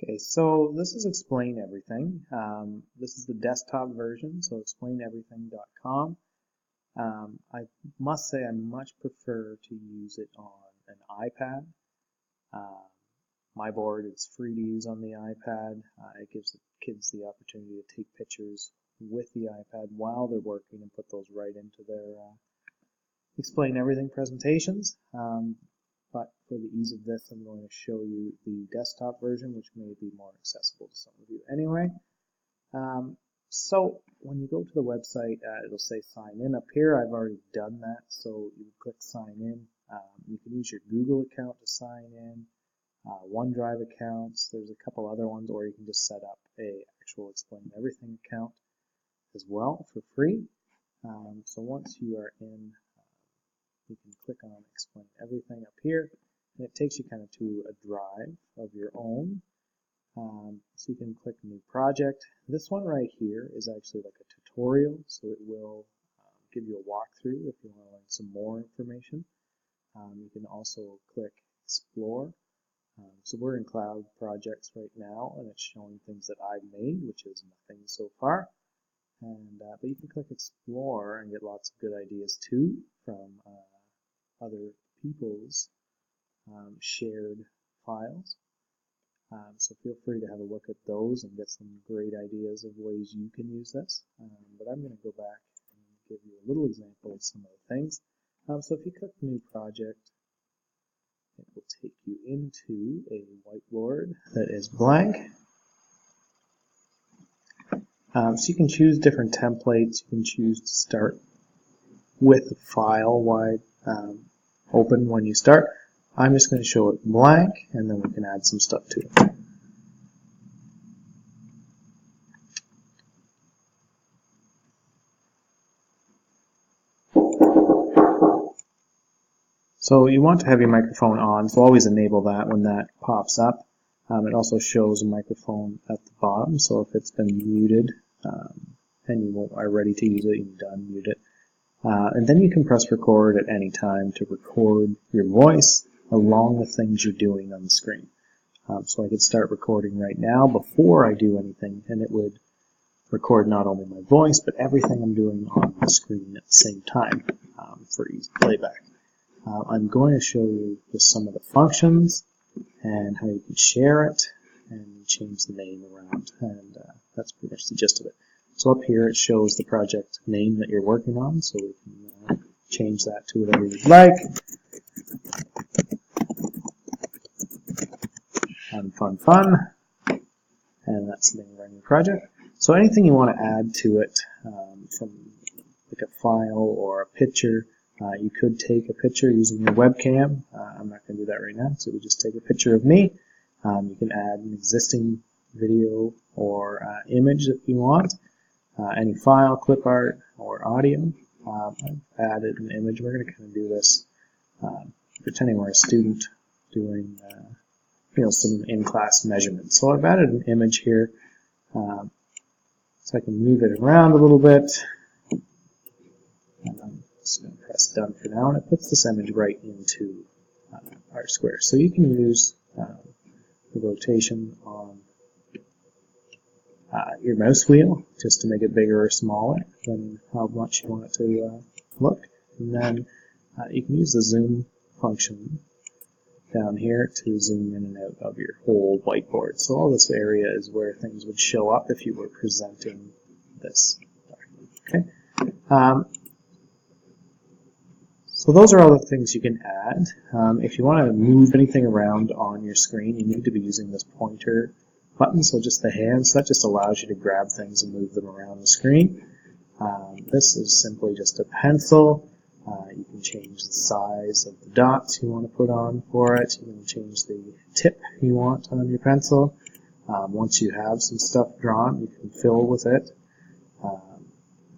Okay, so this is Explain Everything. This is the desktop version, so explaineverything.com. I must say I much prefer to use it on an iPad. Uh, my board is free to use on the iPad. It gives the kids the opportunity to take pictures with the iPad while they're working and put those right into their Explain Everything presentations. But for the ease of this, I'm going to show you the desktop version, which may be more accessible to some of you anyway. So when you go to the website, it'll say sign in up here. I've already done that, so you click sign in. You can use your Google account to sign in, OneDrive accounts. There's a couple other ones, or you can just set up a actual Explain Everything account as well for free. So once you are in, you can click on Explain Everything up here, and it takes you kind of to a drive of your own. So you can click New Project. This one right here is actually like a tutorial, so it will give you a walkthrough if you want to learn some more information. You can also click Explore. So we're in Cloud Projects right now, and it's showing things that I've made, which is nothing so far. But you can click Explore and get lots of good ideas too from other people's shared files. So feel free to have a look at those and get some great ideas of ways you can use this. But I'm going to go back and give you a little example of some of the things. So if you click New Project, it will take you into a whiteboard that is blank. So you can choose different templates. You can choose to start with a file wide open when you start. I'm just going to show it blank, and then we can add some stuff to it. So you want to have your microphone on, so always enable that when that pops up. It also shows a microphone at the bottom, so if it's been muted and you are ready to use it, you can unmute it. And then you can press record at any time to record your voice along with things you're doing on the screen. So I could start recording right now before I do anything, and it would record not only my voice, but everything I'm doing on the screen at the same time for easy playback. I'm going to show you just some of the functions and how you can share it and change the name around, and that's pretty much the gist of it. So up here it shows the project name that you're working on, so we can change that to whatever you'd like. Fun, and that's the name of our new project. So anything you want to add to it, from like a file or a picture, you could take a picture using your webcam. I'm not going to do that right now, so we just take a picture of me. You can add an existing video or image if you want, any file, clip art, or audio. I've added an image. We're going to kind of do this pretending we're a student doing some in-class measurements. So I've added an image here, so I can move it around a little bit. And I'm just going to press done for now, and it puts this image right into our square. So you can use the rotation on your mouse wheel just to make it bigger or smaller than how much you want it to look. And then you can use the zoom function down here to zoom in and out of your whole whiteboard. So all this area is where things would show up if you were presenting this. Okay. So those are all the things you can add. If you want to move anything around on your screen, you need to be using this pointer button, so just the hands. That just allows you to grab things and move them around the screen. This is simply just a pencil. You can change the size of the dots you want to put on for it. You can change the tip you want on your pencil. Once you have some stuff drawn, you can fill with it.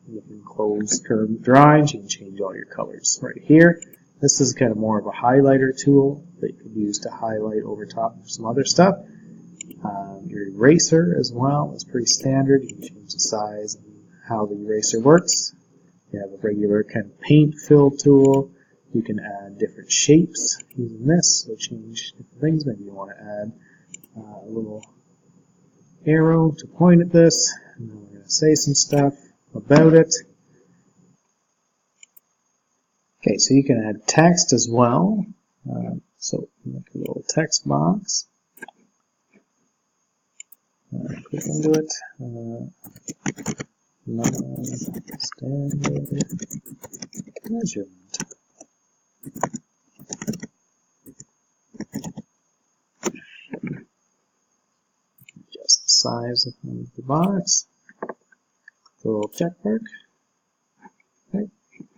You can close curved drawings. You can change all your colors right here. This is kind of more of a highlighter tool that you could use to highlight over top of some other stuff. Your eraser as well is pretty standard. You can change the size and how the eraser works. You have a regular kind of paint fill tool. You can add different shapes using this, so change different things. Maybe you want to add a little arrow to point at this, and then we're going to say some stuff about it. Okay, so you can add text as well. So make a little text box. Click into it. Non-standard measurement. Adjust the size of the box. The little check mark. Okay.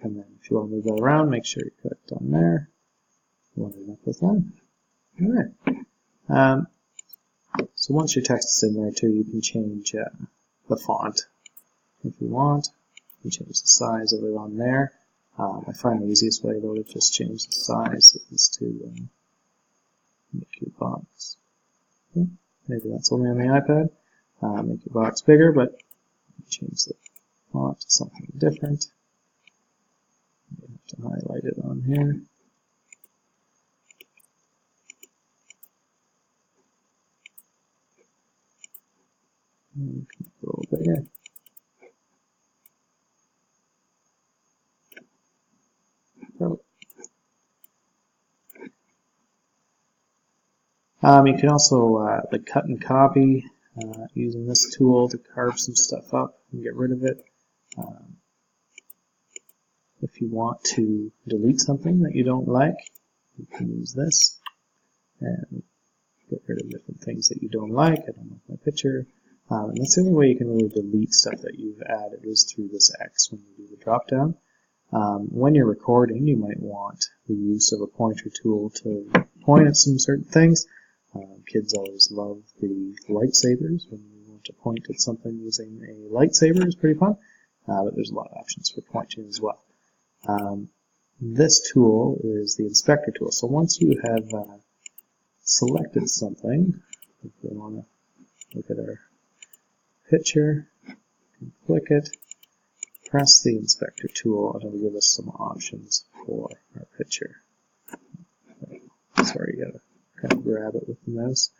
And then if you want to move that around, make sure you click on there. Line up with that. Alright. So once your text is in there too, you can change the font if you want. You can change the size of it on there. I find the easiest way though to just change the size is to make your box. Maybe that's only on the iPad. Make your box bigger, but change the font to something different. You have to highlight it on here. And a little bigger. You can also like cut and copy using this tool to carve some stuff up and get rid of it. If you want to delete something that you don't like, you can use this and get rid of different things that you don't like. I don't like my picture. And that's the only way you can really delete stuff that you've added is through this X when you do the drop down. When you're recording, you might want the use of a pointer tool to point at some certain things. Kids always love the lightsabers. When you want to point at something using a lightsaber is pretty fun, but there's a lot of options for pointing as well. This tool is the inspector tool. So once you have selected something, if we want to look at our picture, click it, press the inspector tool, and it'll give us some options for our picture. Sorry, you gotta kind of grab it with the mouse.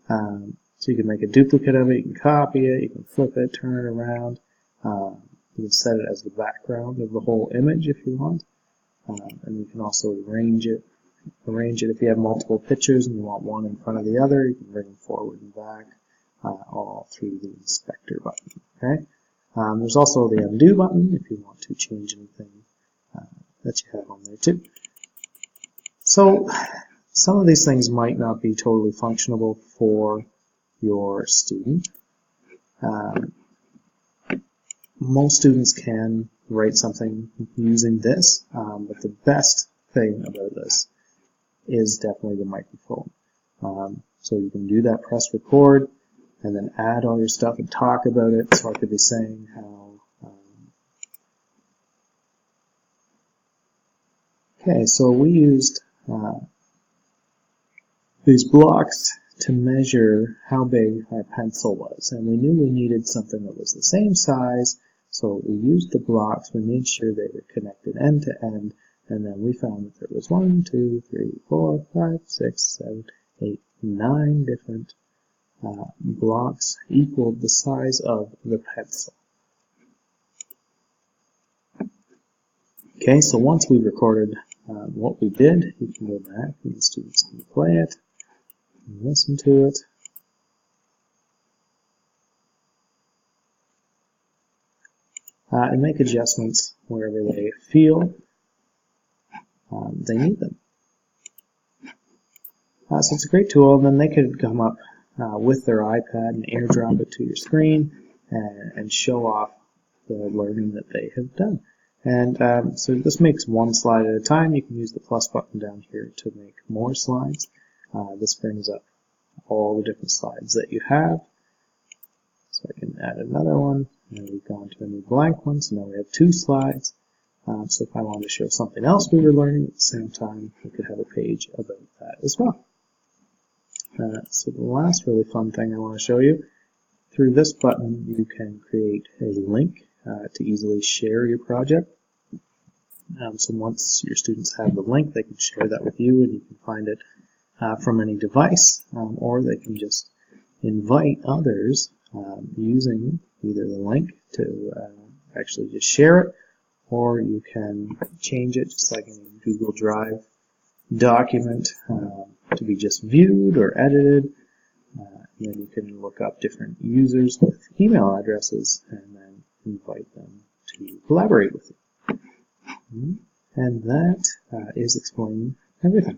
So you can make a duplicate of it, you can copy it, you can flip it, turn it around. You can set it as the background of the whole image if you want. And you can also arrange it if you have multiple pictures and you want one in front of the other, you can bring them forward and back, all through the inspector button. Okay. There's also the undo button if you want to change anything that you have on there too. So some of these things might not be totally functional for your student. Most students can write something using this, but the best thing about this is definitely the microphone. So you can do that, press record, and then add all your stuff and talk about it. So I could be saying how, okay, so we used these blocks to measure how big our pencil was, and we knew we needed something that was the same size, so we used the blocks, we made sure they were connected end to end, and then we found that there was 1, 2, 3, 4, 5, 6, 7, 8, 9 different blocks equaled the size of the pencil. Okay, so once we've recorded what we did, you can go back and the students can play it and listen to it. And make adjustments wherever they feel they need them. So it's a great tool, and then they could come up with their iPad and airdrop it to your screen and show off the learning that they have done. And so this makes one slide at a time. You can use the plus button down here to make more slides. This brings up all the different slides that you have. So I can add another one, and we've gone to a new blank one, so now we have 2 slides. So if I wanted to show something else we were learning at the same time, we could have a page about that as well. So the last really fun thing I want to show you, through this button you can create a link to easily share your project. So once your students have the link, they can share that with you, and you can find it from any device, or they can just invite others using either the link to actually just share it, or you can change it just like in a Google Drive document to be just viewed or edited. And then you can look up different users with email addresses and then invite them to collaborate with you. And that is explaining everything.